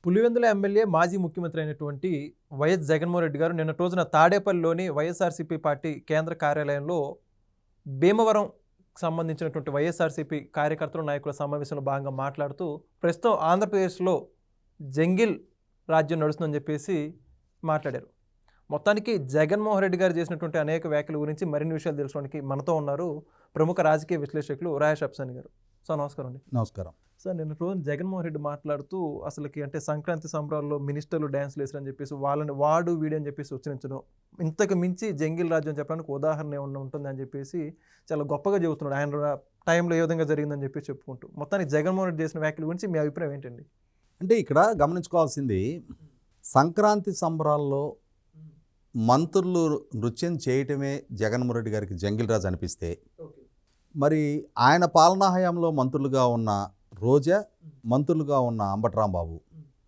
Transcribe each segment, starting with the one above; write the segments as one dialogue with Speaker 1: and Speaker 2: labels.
Speaker 1: Pulivendula MLA మాజీ ముఖ్యమంత్రి అయినటువంటి వైఎస్ జగన్మోహన్ రెడ్డి గారు నిన్నటి రోజున తాడేపల్లిలోని వైఎస్ఆర్సీపీ పార్టీ కేంద్ర కార్యాలయంలో భీమవరం సంబంధించినటువంటి వైఎస్ఆర్సీపీ కార్యకర్తల నాయకుల సమావేశంలో భాగంగా మాట్లాడుతూ ప్రస్తుతం ఆంధ్రప్రదేశ్లో జంగిల్ రాజ్యం నడుస్తుందని చెప్పేసి మాట్లాడారు. మొత్తానికి జగన్మోహన్ రెడ్డి గారు చేసినటువంటి అనేక వ్యాఖ్యల గురించి మరిన్ని విషయాలు తెలుసుకోవడానికి మనతో ఉన్నారు ప్రముఖ రాజకీయ విశ్లేషకులు రాయేష్ అప్సాని గారు. సార్ నమస్కారం అండి.
Speaker 2: నమస్కారం
Speaker 1: సార్, నిన్న రోజు జగన్మోహన్ రెడ్డి మాట్లాడుతూ అసలుకి అంటే సంక్రాంతి సంబరాల్లో మినిస్టర్లు డ్యాన్స్లు వేసారని చెప్పేసి వాళ్ళని వాడు వీడియో అని చెప్పేసి ఉచ్చరించడం, ఇంతకు మించి జంగిల్ రాజ్యం చెప్పడానికి ఉదాహరణ ఏమన్నా ఉంటుంది అని చెప్పేసి చాలా గొప్పగా చెబుతున్నాడు. ఆయన టైంలో ఏ విధంగా జరిగిందని చెప్పి చెప్పుకుంటూ మొత్తానికి జగన్మోహన్ రెడ్డి చేసిన వ్యాఖ్యల గురించి మీ అభిప్రాయం ఏంటండి?
Speaker 2: అంటే ఇక్కడ గమనించుకోవాల్సింది, సంక్రాంతి సంబరాల్లో మంత్రులు నృత్యం చేయటమే జగన్మోహన్ రెడ్డి గారికి జంగిల్ రాజ్ అనిపిస్తే, మరి ఆయన పాలనా హయాంలో మంత్రులుగా ఉన్న రోజా, మంత్రులుగా ఉన్న అంబటరాంబాబు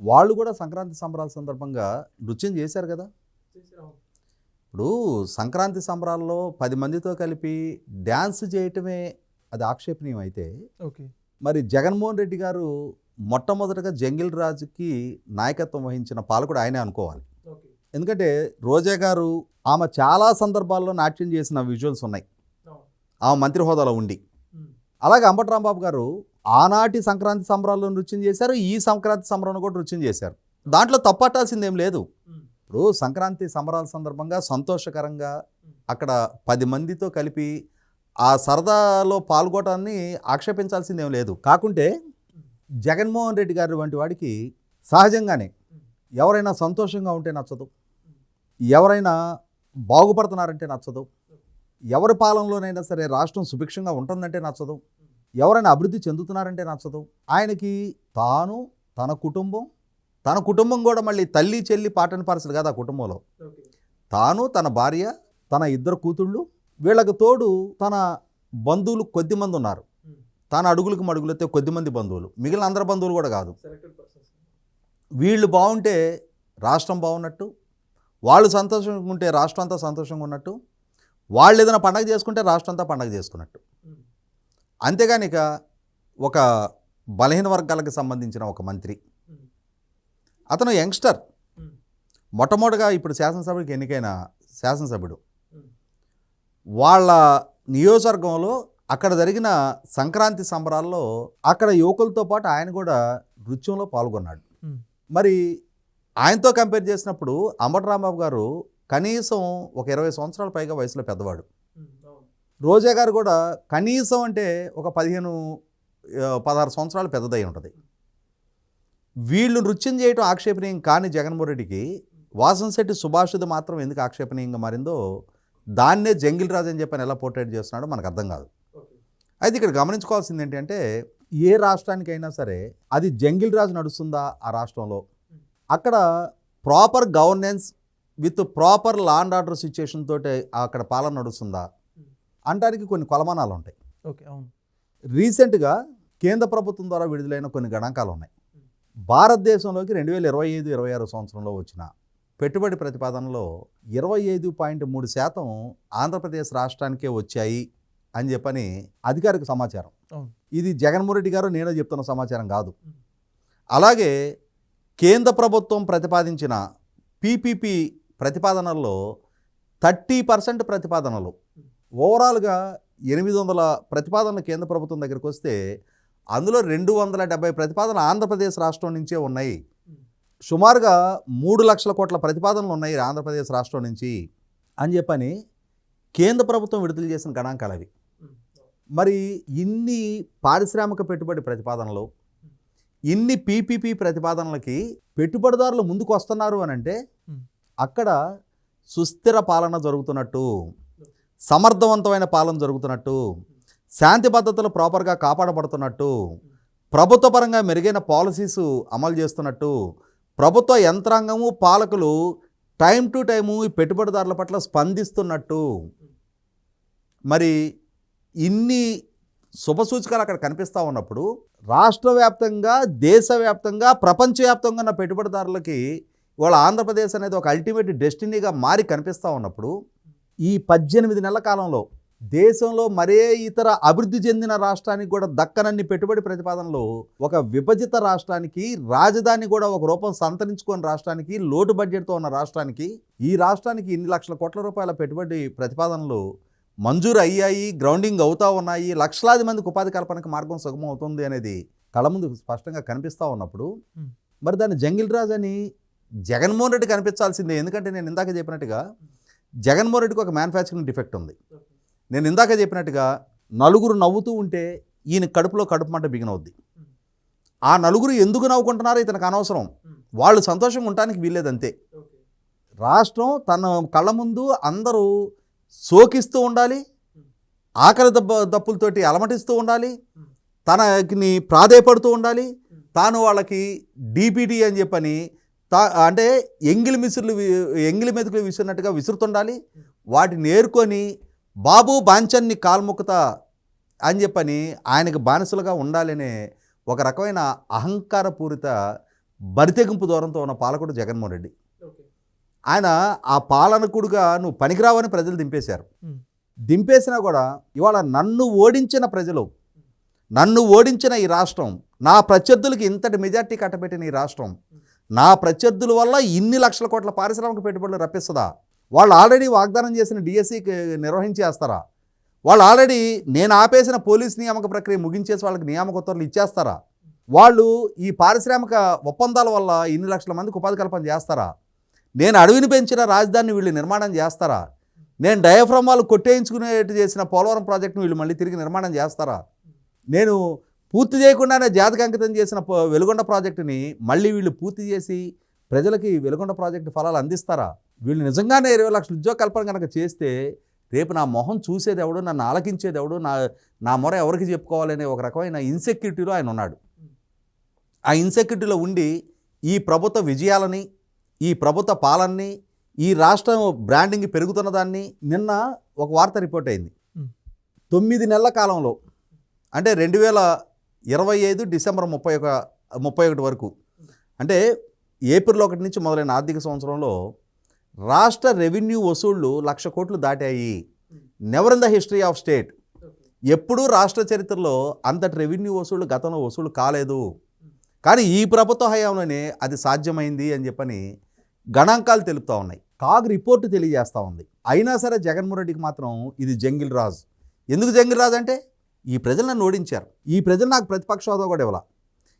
Speaker 2: వాళ్ళు కూడా సంక్రాంతి సంబరాల సందర్భంగా నృత్యం చేశారు కదా. ఇప్పుడు సంక్రాంతి సంబరాల్లో 10 మందితో కలిపి డ్యాన్స్ చేయటమే అది ఆక్షేపణీయం అయితే, మరి జగన్మోహన్ రెడ్డి గారు మొట్టమొదటగా జంగిల్ రాజుకి నాయకత్వం వహించిన పాలకుడు ఆయనే అనుకోవాలి. ఎందుకంటే రోజా గారు ఆమె చాలా సందర్భాల్లో నాట్యం చేసిన విజువల్స్ ఉన్నాయి ఆమె మంత్రి హోదాలో ఉండి. అలాగే అంబటరాంబాబు గారు ఆనాటి సంక్రాంతి సంబరాల్లో నృత్యం చేశారు, ఈ సంక్రాంతి సంబరాన్ని కూడా నృత్యం చేశారు. దాంట్లో తప్పట్టాల్సిందేం లేదు. ఇప్పుడు సంక్రాంతి సంబరాల సందర్భంగా సంతోషకరంగా అక్కడ 10 మందితో కలిపి ఆ సరదాలో పాల్గొనడాన్ని ఆక్షేపించాల్సిందేం లేదు. కాకుంటే జగన్మోహన్ రెడ్డి గారి వంటి వాడికి సహజంగానే ఎవరైనా సంతోషంగా ఉంటే నచ్చదు, ఎవరైనా బాగుపడుతున్నారంటే నచ్చదు, ఎవరి పాలనలోనైనా సరే రాష్ట్రం సుభిక్షంగా ఉంటుందంటే నచ్చదు, ఎవరైనా అభివృద్ధి చెందుతున్నారంటే నచ్చదు. ఆయనకి తాను, తన కుటుంబం కూడా మళ్ళీ తల్లి చెల్లి పాటని పరచదు కదా. ఆ కుటుంబంలో తాను, తన భార్య, తన 2 కూతుళ్ళు, వీళ్ళకి తోడు తన బంధువులు కొద్దిమంది ఉన్నారు. తన అడుగులకు మడుగులైతే కొద్దిమంది బంధువులు, మిగిలిన అందరి బంధువులు కూడా కాదు. వీళ్ళు బాగుంటే రాష్ట్రం బాగున్నట్టు, వాళ్ళు సంతోషంగా ఉంటే రాష్ట్రం అంతా సంతోషంగా ఉన్నట్టు, వాళ్ళు ఏదైనా పండగ చేసుకుంటే రాష్ట్రం అంతా పండగ చేసుకున్నట్టు. అంతేగాని ఇక ఒక బలహీన వర్గాలకు సంబంధించిన ఒక మంత్రి, అతను యంగ్స్టర్, మొట్టమొదటిగా ఇప్పుడు శాసనసభకి ఎన్నికైన శాసనసభ్యుడు, వాళ్ళ నియోజకవర్గంలో అక్కడ జరిగిన సంక్రాంతి సంబరాల్లో అక్కడ యువకులతో పాటు ఆయన కూడా నృత్యంలో పాల్గొన్నాడు. మరి ఆయనతో కంపేర్ చేసినప్పుడు అంబటరాంబాబు గారు కనీసం ఒక 20 సంవత్సరాల పైగా వయసులో పెద్దవాడు. రోజా గారు కూడా కనీసం అంటే ఒక 15-16 సంవత్సరాలు పెద్దదై ఉంటుంది. వీళ్ళు నృత్యం చేయటం ఆక్షేపణీయం కానీ జగన్మోహన్ రెడ్డికి వాసంశెట్టి సుభాషిత మాత్రం ఎందుకు ఆక్షేపణీయంగా మారిందో దాన్నే జంగిల్ రాజ్ అని చెప్పని ఎలా పోర్ట్రేట్ చేస్తున్నాడో మనకు అర్థం కాదు. అయితే ఇక్కడ గమనించుకోవాల్సింది ఏంటంటే, ఏ రాష్ట్రానికైనా సరే అది జంగిల్ రాజ్ నడుస్తుందా ఆ రాష్ట్రంలో, అక్కడ proper governance with proper law and order situation తోటి అక్కడ పాలన నడుస్తుందా అంటానికి కొన్ని కొలమానాలు ఉంటాయి. రీసెంట్గా కేంద్ర ప్రభుత్వం ద్వారా విడుదలైన కొన్ని గణాంకాలు ఉన్నాయి. భారతదేశంలోకి 2025-26 సంవత్సరంలో వచ్చిన పెట్టుబడి ప్రతిపాదనలో 25.3% ఆంధ్రప్రదేశ్ రాష్ట్రానికే వచ్చాయి అని చెప్పని అధికారిక సమాచారం. ఇది జగన్మోహన్ రెడ్డి గారు నేను చెప్తున్న సమాచారం కాదు. అలాగే కేంద్ర ప్రభుత్వం ప్రతిపాదించిన పీపీపీ ప్రతిపాదనల్లో 30% ప్రతిపాదనలు, ఓవరాల్గా 800 ప్రతిపాదనలు కేంద్ర ప్రభుత్వం దగ్గరికి వస్తే అందులో 270 ప్రతిపాదనలు ఆంధ్రప్రదేశ్ రాష్ట్రం నుంచే ఉన్నాయి. సుమారుగా 3 లక్షల కోట్ల ప్రతిపాదనలు ఉన్నాయి ఆంధ్రప్రదేశ్ రాష్ట్రం నుంచి అని చెప్పని కేంద్ర ప్రభుత్వం విడుదల చేసిన గణాంకాలు అవి. మరి ఇన్ని పారిశ్రామిక పెట్టుబడి ప్రతిపాదనలు, ఇన్ని పీపీపీ ప్రతిపాదనలకి పెట్టుబడిదారులు ముందుకు వస్తున్నారు అని అంటే అక్కడ సుస్థిర పాలన జరుగుతున్నట్టు, సమర్థవంతమైన పాలన జరుగుతున్నట్టు, శాంతి భద్రతలు ప్రాపర్గా కాపాడబడుతున్నట్టు, ప్రభుత్వ పరంగా మెరుగైన పాలసీస్ అమలు చేస్తున్నట్టు, ప్రభుత్వ యంత్రాంగము పాలకులు టైం టు టైము ఈ పెట్టుబడిదారుల పట్ల స్పందిస్తున్నట్టు, మరి ఇన్ని శుభసూచకాలు అక్కడ కనిపిస్తూ ఉన్నప్పుడు రాష్ట్ర వ్యాప్తంగా, దేశవ్యాప్తంగా, ప్రపంచవ్యాప్తంగా ఉన్న పెట్టుబడిదారులకి వాళ్ళ ఆంధ్రప్రదేశ్ అనేది ఒక అల్టిమేట్ డెస్టినీగా మారి కనిపిస్తూ ఉన్నప్పుడు ఈ 18 నెలల కాలంలో దేశంలో మరే ఇతర అభివృద్ధి చెందిన రాష్ట్రానికి కూడా దక్కనన్ని పెట్టుబడి ప్రతిపాదనలు ఒక విభజిత రాష్ట్రానికి, రాజధాని కూడా ఒక రూపం సంతరించుకున్న రాష్ట్రానికి, లోటు బడ్జెట్తో ఉన్న రాష్ట్రానికి, ఈ రాష్ట్రానికి ఇన్ని లక్షల కోట్ల రూపాయల పెట్టుబడి ప్రతిపాదనలు మంజూరు అయ్యాయి, గ్రౌండింగ్ అవుతూ ఉన్నాయి, లక్షలాది మందికి ఉపాధి కల్పనకు మార్గం సుగమం అవుతుంది అనేది కళ్ళ ముందు స్పష్టంగా కనిపిస్తూ ఉన్నప్పుడు మరి దాన్ని జంగిల్ రాజ్ అని జగన్మోహన్ రెడ్డి కనిపించాల్సిందే. ఎందుకంటే నేను ఇందాక చెప్పినట్టుగా జగన్మోహన్ రెడ్డికి ఒక మ్యానుఫ్యాక్చరింగ్ డిఫెక్ట్ ఉంది. నేను ఇందాక చెప్పినట్టుగా నలుగురు నవ్వుతూ ఉంటే ఈయన కడుపులో కడుపు మంట బిగినవుద్ది. ఆ నలుగురు ఎందుకు నవ్వుకుంటున్నారో ఇతనికి అనవసరం, వాళ్ళు సంతోషంగా ఉండటానికి వీల్లేదంతే. రాష్ట్రం తన కళ్ళ ముందు అందరూ శోకిస్తూ ఉండాలి, ఆకలి దప్పులతోటి అలమటిస్తూ ఉండాలి, తనకి ప్రాధేయపడుతూ ఉండాలి, తాను వాళ్ళకి డీపీటీ అని చెప్పని అంటే ఎంగిలి మెతుకులు విసిరినట్టుగా విసురుతుండాలి, వాటిని నేర్కొని బాబు బాంచన్ని కాల్ముక్కుతా అని చెప్పని ఆయనకు బానిసలుగా ఉండాలనే ఒక రకమైన అహంకారపూరిత బరితెగింపు దూరంతో ఉన్న పాలకుడు జగన్మోహన్ రెడ్డి. ఆయన ఆ పాలనకుడుగా నువ్వు పనికిరావని ప్రజలు దింపేశారు. దింపేసినా కూడా ఇవాళ నన్ను ఓడించిన ప్రజలు, నన్ను ఓడించిన ఈ రాష్ట్రం, నా ప్రత్యర్థులకి ఇంతటి మెజార్టీ కట్టబెట్టిన ఈ రాష్ట్రం, నా ప్రత్యర్థుల వల్ల ఇన్ని లక్షల కోట్ల పారిశ్రామిక పెట్టుబడులు రప్పిస్తుందా? వాళ్ళు ఆల్రెడీ వాగ్దానం చేసిన డిఎస్సికి నిర్వహించేస్తారా? వాళ్ళు ఆల్రెడీ నేను ఆపేసిన పోలీస్ నియామక ప్రక్రియ ముగించేసి వాళ్ళకి నియామక ఉత్తర్వులు ఇచ్చేస్తారా? వాళ్ళు ఈ పారిశ్రామిక ఒప్పందాల వల్ల ఇన్ని లక్షల మందికి ఉపాధి కల్పన చేస్తారా? నేను అడవిని పెంచిన రాజధానిని వీళ్ళు నిర్మాణం చేస్తారా? నేను డయాఫ్రమ్ వాళ్ళు కొట్టేయించుకునేట్టు చేసిన పోలవరం ప్రాజెక్టును వీళ్ళు మళ్ళీ తిరిగి నిర్మాణం చేస్తారా? నేను పూర్తి చేయకుండానే జాతికి అంకితం చేసిన వెలుగొండ ప్రాజెక్టుని మళ్ళీ వీళ్ళు పూర్తి చేసి ప్రజలకి వెలుగొండ ప్రాజెక్టు ఫలాలు అందిస్తారా? వీళ్ళు నిజంగానే 20 లక్షల ఉద్యోగ కల్పన కనుక చేస్తే రేపు నా మొహం చూసేది ఎవడు, నన్ను ఆలకించేది ఎవడు, నా మొర ఎవరికి చెప్పుకోవాలనే ఒక రకమైన ఇన్సెక్యూరిటీలో ఆయన ఉన్నాడు. ఆ ఇన్సెక్యూరిటీలో ఉండి ఈ ప్రభుత్వ విజయాలని, ఈ ప్రభుత్వ పాలనని, ఈ రాష్ట్రం బ్రాండింగ్ పెరుగుతున్న దాన్ని నిన్న ఒక వార్త రిపోర్ట్ అయింది. 9 నెలల కాలంలో అంటే 2025 డిసెంబర్ 31 వరకు, అంటే ఏప్రిల్ 1 నుంచి మొదలైన ఆర్థిక సంవత్సరంలో రాష్ట్ర రెవెన్యూ వసూళ్లు 1,00,000 కోట్లు దాటాయి. Never in the history of state, ఎప్పుడూ రాష్ట్ర చరిత్రలో అంతటి రెవెన్యూ వసూళ్లు గతంలో వసూలు కాలేదు. కానీ ఈ ప్రభుత్వ హయాంలోనే అది సాధ్యమైంది అని చెప్పని గణాంకాలు తెలుపుతూ ఉన్నాయి. కాగ్ రిపోర్టు తెలియజేస్తూ ఉంది. అయినా సరే జగన్మోహన్ రెడ్డికి మాత్రం ఇది జంగిల్ రాజ్. ఎందుకు జంగిల్ రాజ్ అంటే ఈ ప్రజలు నన్ను ఓడించారు, ఈ ప్రజలు నాకు ప్రతిపక్ష హోదా కూడా ఇవ్వాల,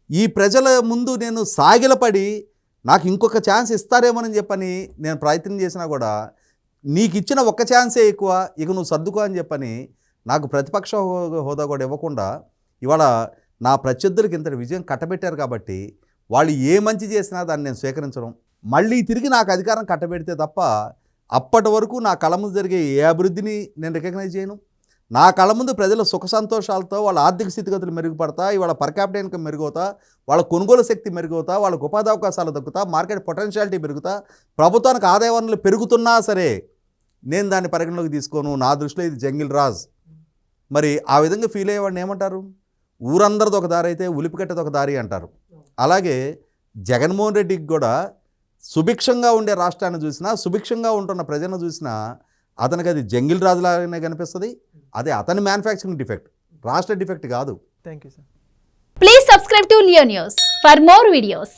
Speaker 2: ఈ ప్రజల ముందు నేను సాగిలపడి నాకు ఇంకొక ఛాన్స్ ఇస్తారేమోనని చెప్పని నేను ప్రయత్నం చేసినా కూడా నీకు ఇచ్చిన ఒక్క ఛాన్సే ఎక్కువ, ఇక నువ్వు సర్దుకో అని చెప్పని నాకు ప్రతిపక్ష హోదా కూడా ఇవ్వకుండా ఇవాళ నా ప్రత్యర్థులకి ఇంతటి విజయం కట్టబెట్టారు. కాబట్టి వాళ్ళు ఏ మంచి చేసినా దాన్ని నేను స్వీకరించడం, మళ్ళీ తిరిగి నాకు అధికారం కట్టబెడితే తప్ప అప్పటి వరకు నా కళ్ళ ముందు జరిగే ఏ అభివృద్ధిని నేను రికగ్నైజ్ చేయను. నా కళ్ళ ముందు ప్రజల సుఖ సంతోషాలతో వాళ్ళ ఆర్థిక స్థితిగతులు మెరుగుపడతా, ఇవాళ పర్ క్యాపిటల్ ఇన్కమ్ మెరుగుతా, వాళ్ళ కొనుగోలు శక్తి మెరుగుతా, వాళ్ళకు ఉపాధి అవకాశాలు దక్కుతా, మార్కెట్ పొటెన్షియాలిటీ పెరుగుతా, ప్రభుత్వానికి ఆదాయ వనరులు పెరుగుతున్నా సరే నేను దాన్ని పరిగణలోకి తీసుకోను. నా దృష్టిలో ఇది జంగిల్ రాజ్. మరి ఆ విధంగా ఫీల్ అయ్యేవాడిని ఏమంటారు? ఊరందరిది ఒక దారి అయితే ఉలిపికట్టది ఒక దారి అంటారు. అలాగే జగన్మోహన్ రెడ్డికి కూడా సుభిక్షంగా ఉండే రాష్ట్రాన్ని చూసినా, సుభిక్షంగా ఉంటున్న ప్రజలను చూసినా అతనికి అది జంగిల్ రాజు లాగానే కనిపిస్తుంది. అదే అతని మ్యానుఫ్యాక్చరింగ్ డిఫెక్ట్, రాష్ట్ర డిఫెక్ట్ కాదు.
Speaker 1: Thank you sir.
Speaker 3: Please subscribe to Leo news for more videos.